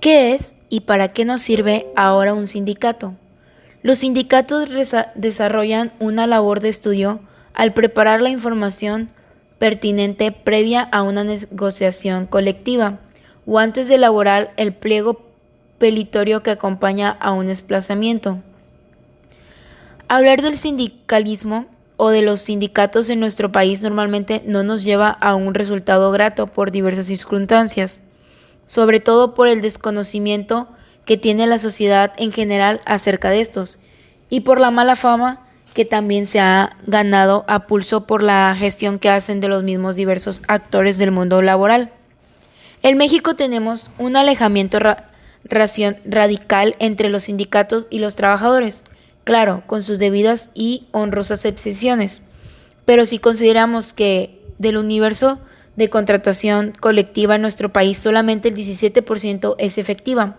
¿Qué es y para qué nos sirve ahora un sindicato? Los sindicatos desarrollan una labor de estudio al preparar la información pertinente previa a una negociación colectiva o antes de elaborar el pliego pelitorio que acompaña a un desplazamiento. Hablar del sindicalismo o de los sindicatos en nuestro país normalmente no nos lleva a un resultado grato por diversas circunstancias, sobre todo por el desconocimiento que tiene la sociedad en general acerca de estos, y por la mala fama que también se ha ganado a pulso por la gestión que hacen de los mismos diversos actores del mundo laboral. En México tenemos un alejamiento radical entre los sindicatos y los trabajadores, claro, con sus debidas y honrosas excepciones, pero si consideramos que del universo de contratación colectiva en nuestro país solamente el 17% es efectiva,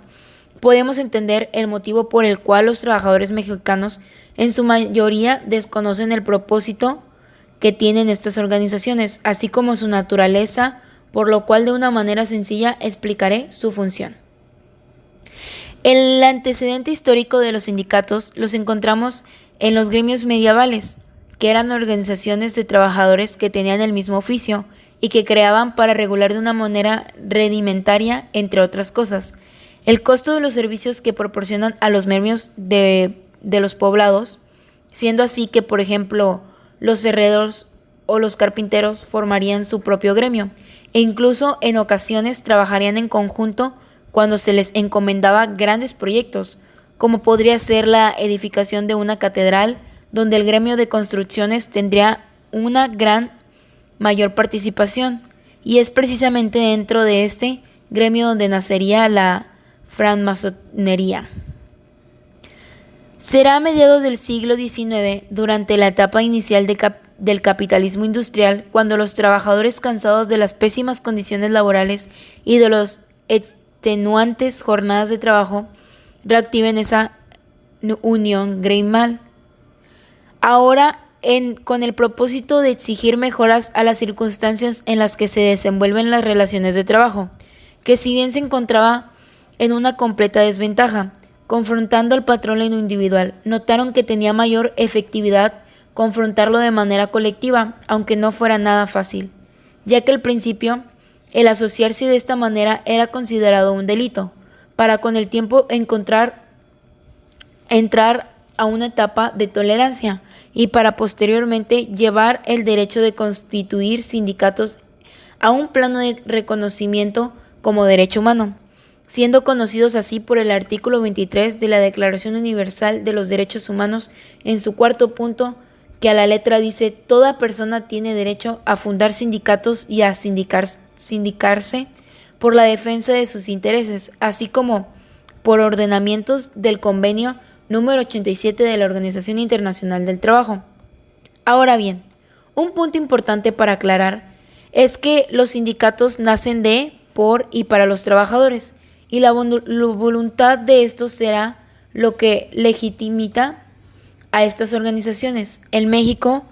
podemos entender el motivo por el cual los trabajadores mexicanos en su mayoría desconocen el propósito que tienen estas organizaciones, así como su naturaleza, por lo cual de una manera sencilla explicaré su función. El antecedente histórico de los sindicatos los encontramos en los gremios medievales, que eran organizaciones de trabajadores que tenían el mismo oficio y que creaban para regular de una manera rudimentaria, entre otras cosas, el costo de los servicios que proporcionan a los gremios de los poblados, siendo así que, por ejemplo, los herreros o los carpinteros formarían su propio gremio e incluso en ocasiones trabajarían en conjunto cuando se les encomendaba grandes proyectos, como podría ser la edificación de una catedral, donde el gremio de construcciones tendría una mayor participación, y es precisamente dentro de este gremio donde nacería la francmasonería. Será a mediados del siglo XIX, durante la etapa inicial del capitalismo industrial, cuando los trabajadores, cansados de las pésimas condiciones laborales y de los extenuantes jornadas de trabajo, reactiven esa unión gremial. Ahora, con el propósito de exigir mejoras a las circunstancias en las que se desenvuelven las relaciones de trabajo, que si bien se encontraba en una completa desventaja, confrontando al patrón en lo individual, notaron que tenía mayor efectividad confrontarlo de manera colectiva, aunque no fuera nada fácil, ya que al principio el asociarse de esta manera era considerado un delito, para con el tiempo entrar a una etapa de tolerancia y para posteriormente llevar el derecho de constituir sindicatos a un plano de reconocimiento como derecho humano, siendo conocidos así por el artículo 23 de la Declaración Universal de los Derechos Humanos en su cuarto punto, que a la letra dice: toda persona tiene derecho a fundar sindicatos y a sindicarse por la defensa de sus intereses, así como por ordenamientos del convenio número 87 de la Organización Internacional del Trabajo. Ahora bien, un punto importante para aclarar es que los sindicatos nacen de, por y para los trabajadores, y la voluntad de estos será lo que legitimita a estas organizaciones. En México,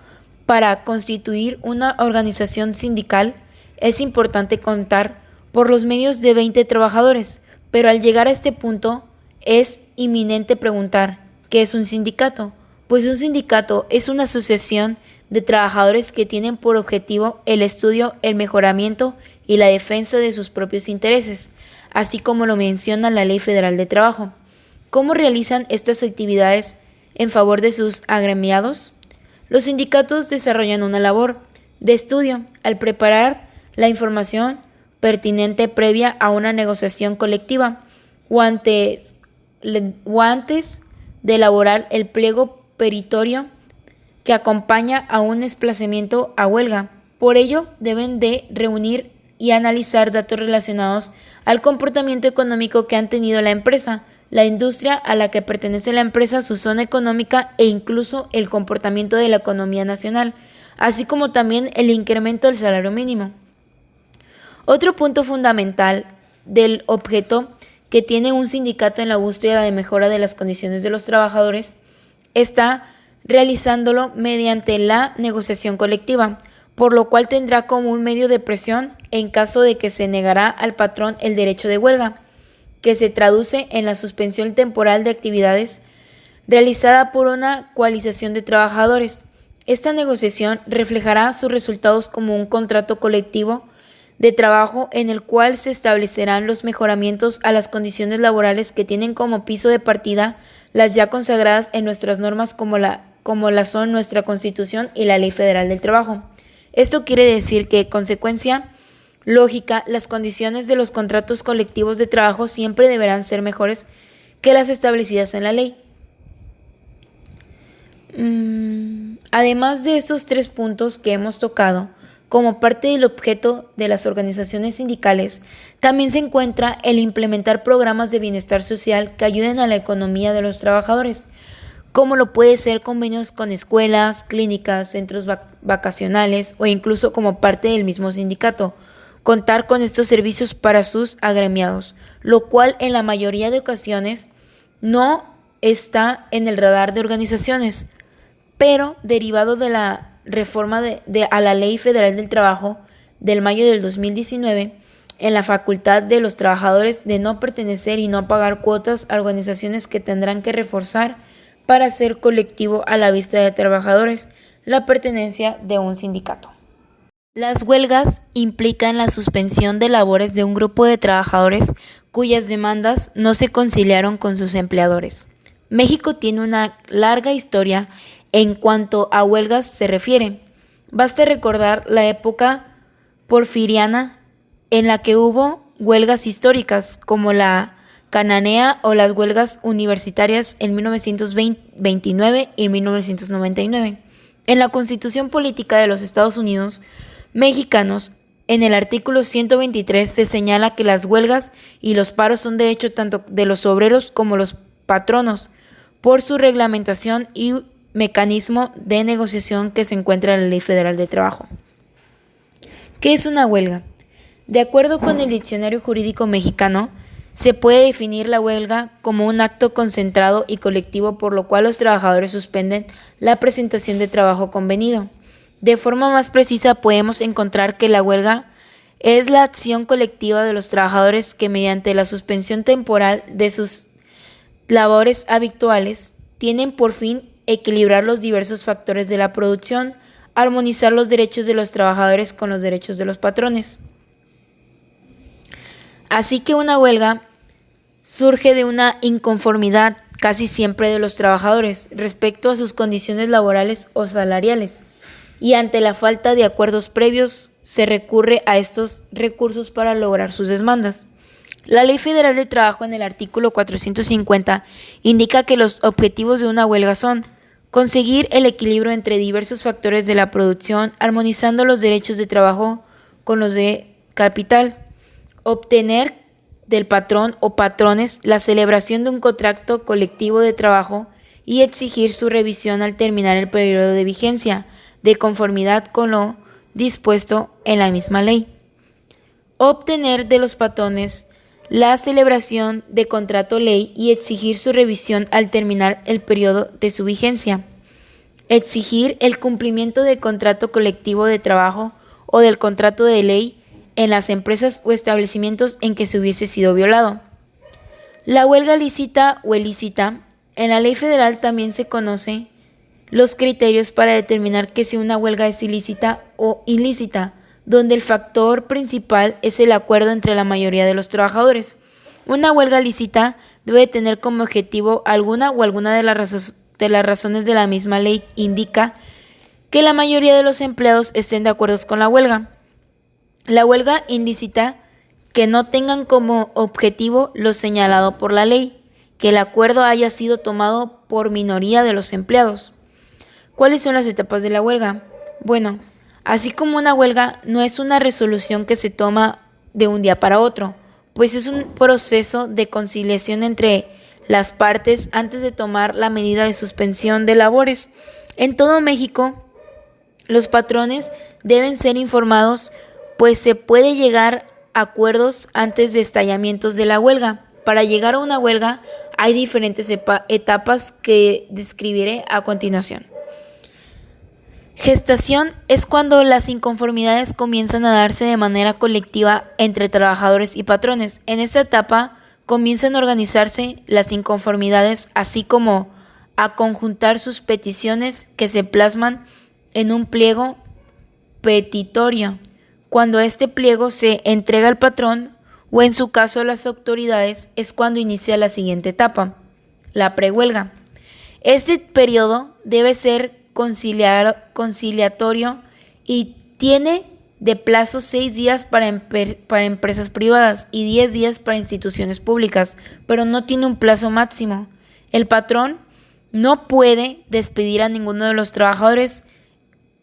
para constituir una organización sindical, es importante contar por los medios de 20 trabajadores, pero al llegar a este punto es inminente preguntar: ¿qué es un sindicato? Pues un sindicato es una asociación de trabajadores que tienen por objetivo el estudio, el mejoramiento y la defensa de sus propios intereses, así como lo menciona la Ley Federal de Trabajo. ¿Cómo realizan estas actividades en favor de sus agremiados? Los sindicatos desarrollan una labor de estudio al preparar la información pertinente previa a una negociación colectiva o antes de elaborar el pliego petitorio que acompaña a un desplazamiento a huelga. Por ello, deben de reunir y analizar datos relacionados al comportamiento económico que han tenido la empresa, la industria a la que pertenece la empresa, su zona económica e incluso el comportamiento de la economía nacional, así como también el incremento del salario mínimo. Otro punto fundamental del objeto que tiene un sindicato en la búsqueda de mejora de las condiciones de los trabajadores está realizándolo mediante la negociación colectiva, por lo cual tendrá como un medio de presión en caso de que se negara al patrón el derecho de huelga, que se traduce en la suspensión temporal de actividades realizada por una coalición de trabajadores. Esta negociación reflejará sus resultados como un contrato colectivo de trabajo en el cual se establecerán los mejoramientos a las condiciones laborales que tienen como piso de partida las ya consagradas en nuestras normas como la son nuestra Constitución y la Ley Federal del Trabajo. Esto quiere decir que, consecuencia lógica, las condiciones de los contratos colectivos de trabajo siempre deberán ser mejores que las establecidas en la ley. Además de esos 3 puntos que hemos tocado, como parte del objeto de las organizaciones sindicales, también se encuentra el implementar programas de bienestar social que ayuden a la economía de los trabajadores, como lo puede ser convenios con escuelas, clínicas, centros vacacionales o incluso como parte del mismo sindicato, contar con estos servicios para sus agremiados, lo cual en la mayoría de ocasiones no está en el radar de organizaciones, pero derivado de la reforma a la Ley Federal del Trabajo del mayo del 2019, en la facultad de los trabajadores de no pertenecer y no pagar cuotas a organizaciones que tendrán que reforzar para ser colectivo a la vista de trabajadores la pertenencia de un sindicato. Las huelgas implican la suspensión de labores de un grupo de trabajadores cuyas demandas no se conciliaron con sus empleadores. México tiene una larga historia en cuanto a huelgas se refiere. Basta recordar la época porfiriana en la que hubo huelgas históricas como la cananea o las huelgas universitarias en 1929 y 1999. En la Constitución Política de los Estados Unidos mexicanos, en el artículo 123 se señala que las huelgas y los paros son derecho tanto de los obreros como los patronos, por su reglamentación y mecanismo de negociación que se encuentra en la Ley Federal de Trabajo. ¿Qué es una huelga? De acuerdo con el Diccionario Jurídico Mexicano, se puede definir la huelga como un acto concentrado y colectivo por lo cual los trabajadores suspenden la presentación de trabajo convenido. De forma más precisa podemos encontrar que la huelga es la acción colectiva de los trabajadores que mediante la suspensión temporal de sus labores habituales tienen por fin equilibrar los diversos factores de la producción, armonizar los derechos de los trabajadores con los derechos de los patrones. Así que una huelga surge de una inconformidad casi siempre de los trabajadores respecto a sus condiciones laborales o salariales, y ante la falta de acuerdos previos se recurre a estos recursos para lograr sus demandas. La Ley Federal de Trabajo en el artículo 450 indica que los objetivos de una huelga son conseguir el equilibrio entre diversos factores de la producción, armonizando los derechos de trabajo con los de capital, obtener del patrón o patrones la celebración de un contrato colectivo de trabajo y exigir su revisión al terminar el periodo de vigencia, de conformidad con lo dispuesto en la misma ley. Obtener de los patrones la celebración de contrato ley y exigir su revisión al terminar el periodo de su vigencia. Exigir el cumplimiento del contrato colectivo de trabajo o del contrato de ley en las empresas o establecimientos en que se hubiese sido violado. La huelga lícita o ilícita. En la ley federal también se conocen los criterios para determinar que si una huelga es ilícita o ilícita, donde el factor principal es el acuerdo entre la mayoría de los trabajadores. Una huelga lícita debe tener como objetivo alguna de las razones de la misma ley indica que la mayoría de los empleados estén de acuerdo con la huelga. La huelga ilícita que no tengan como objetivo lo señalado por la ley, que el acuerdo haya sido tomado por minoría de los empleados. ¿Cuáles son las etapas de la huelga? Bueno, así como una huelga no es una resolución que se toma de un día para otro, pues es un proceso de conciliación entre las partes antes de tomar la medida de suspensión de labores. En todo México, los patrones deben ser informados, pues se puede llegar a acuerdos antes de estallamientos de la huelga. Para llegar a una huelga hay diferentes etapas que describiré a continuación. Gestación es cuando las inconformidades comienzan a darse de manera colectiva entre trabajadores y patrones. En esta etapa comienzan a organizarse las inconformidades, así como a conjuntar sus peticiones que se plasman en un pliego petitorio. Cuando este pliego se entrega al patrón o en su caso a las autoridades es cuando inicia la siguiente etapa, la prehuelga. Este periodo debe ser conciliatorio y tiene de plazo 6 días para empresas privadas y 10 días para instituciones públicas, pero no tiene un plazo máximo. El patrón no puede despedir a ninguno de los trabajadores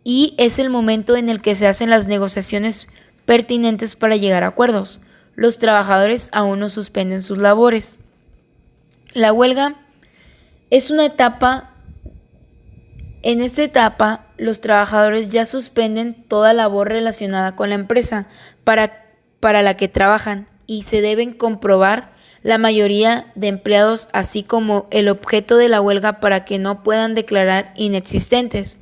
y es el momento en el que se hacen las negociaciones pertinentes para llegar a acuerdos. Los trabajadores aún no suspenden sus labores. La huelga es una etapa. En esta etapa, los trabajadores ya suspenden toda labor relacionada con la empresa para la que trabajan y se deben comprobar la mayoría de empleados, así como el objeto de la huelga para que no puedan declarar inexistentes.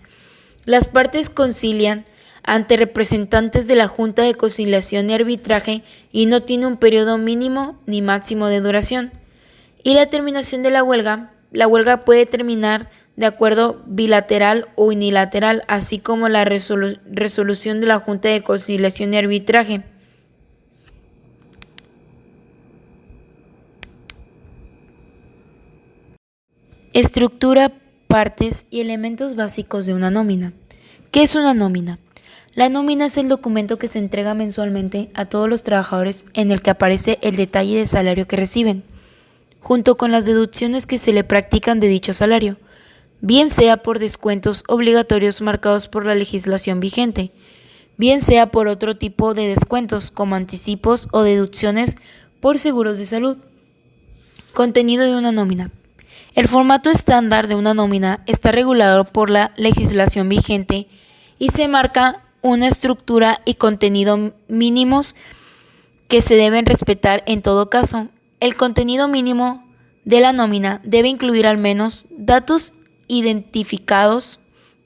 Las partes concilian ante representantes de la Junta de Conciliación y Arbitraje y no tiene un periodo mínimo ni máximo de duración. Y la terminación de la huelga puede terminar de acuerdo bilateral o unilateral, así como la resolución de la Junta de Conciliación y Arbitraje. Estructura, partes y elementos básicos de una nómina. ¿Qué es una nómina? La nómina es el documento que se entrega mensualmente a todos los trabajadores en el que aparece el detalle de salario que reciben, junto con las deducciones que se le practican de dicho salario, bien sea por descuentos obligatorios marcados por la legislación vigente, bien sea por otro tipo de descuentos como anticipos o deducciones por seguros de salud. Contenido de una nómina. El formato estándar de una nómina está regulado por la legislación vigente y se marca una estructura y contenido mínimos que se deben respetar en todo caso. El contenido mínimo de la nómina debe incluir al menos datos identificados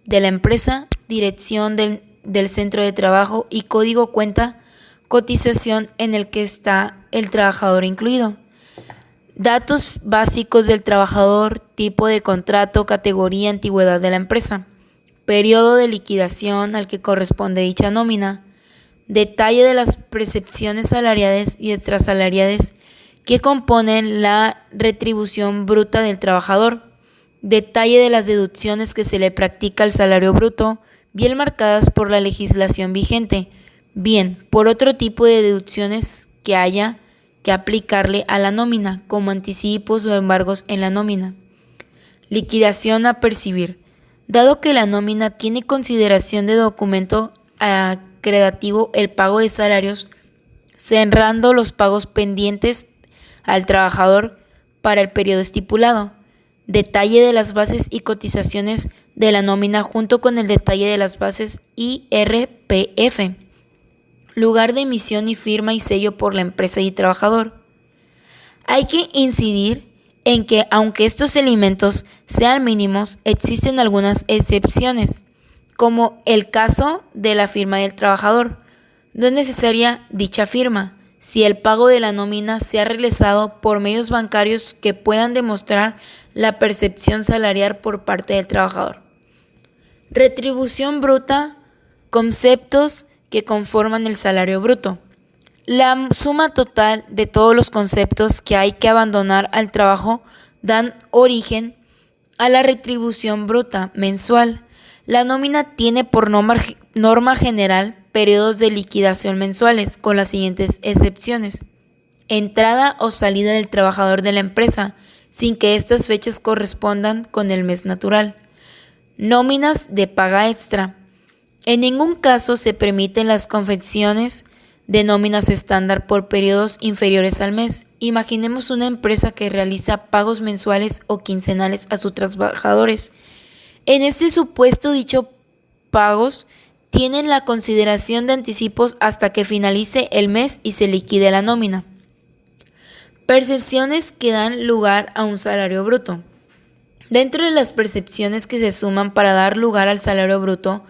de la empresa, dirección del centro de trabajo y código cuenta cotización en el que está el trabajador incluido. Datos básicos del trabajador, tipo de contrato, categoría, antigüedad de la empresa, periodo de liquidación al que corresponde dicha nómina, detalle de las percepciones salariales y extrasalariales que componen la retribución bruta del trabajador, detalle de las deducciones que se le practica al salario bruto, bien marcadas por la legislación vigente, bien por otro tipo de deducciones que haya que aplicarle a la nómina, como anticipos o embargos en la nómina. Liquidación a percibir. Dado que la nómina tiene consideración de documento acreditativo el pago de salarios, cerrando los pagos pendientes al trabajador para el periodo estipulado. Detalle de las bases y cotizaciones de la nómina junto con el detalle de las bases IRPF. Lugar de emisión y firma y sello por la empresa y trabajador. Hay que incidir en que aunque estos elementos sean mínimos, existen algunas excepciones, como el caso de la firma del trabajador. No es necesaria dicha firma si el pago de la nómina se ha realizado por medios bancarios que puedan demostrar la percepción salarial por parte del trabajador. Retribución bruta, conceptos que conforman el salario bruto. La suma total de todos los conceptos que hay que abandonar al trabajo dan origen a la retribución bruta mensual. La nómina tiene por norma general periodos de liquidación mensuales, con las siguientes excepciones: entrada o salida del trabajador de la empresa, sin que estas fechas correspondan con el mes natural. Nóminas de paga extra. En ningún caso se permiten las confecciones de nóminas estándar por periodos inferiores al mes. Imaginemos una empresa que realiza pagos mensuales o quincenales a sus trabajadores. En este supuesto, dichos pagos tienen la consideración de anticipos hasta que finalice el mes y se liquide la nómina. Percepciones que dan lugar a un salario bruto. Dentro de las percepciones que se suman para dar lugar al salario bruto,